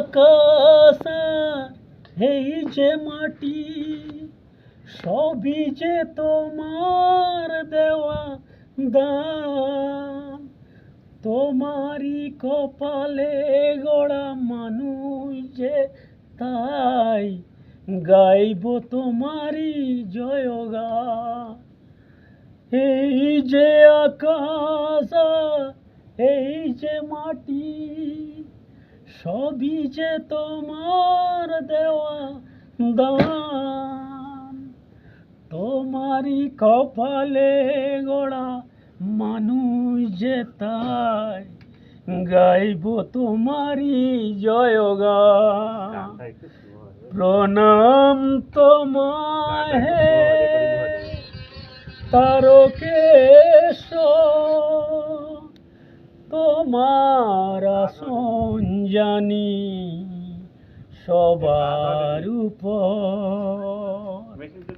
আকাশ এই যে মাটি সবই যে তোমার দেওয়া দান। তোমারই কপালে গড়া মানুষ যে, তাই গাইব তোমারই জয়গান। এই যে আকাশ এই যে মাটি সবই যে তোমার দেওয়া দান। তোমারই কপালে গড়া মানুষ যে, তাই গাইব তোমারই জয়গান। প্রণাম তোমায় হে তারকেশ, তোমার আসন জানি সবার উপর।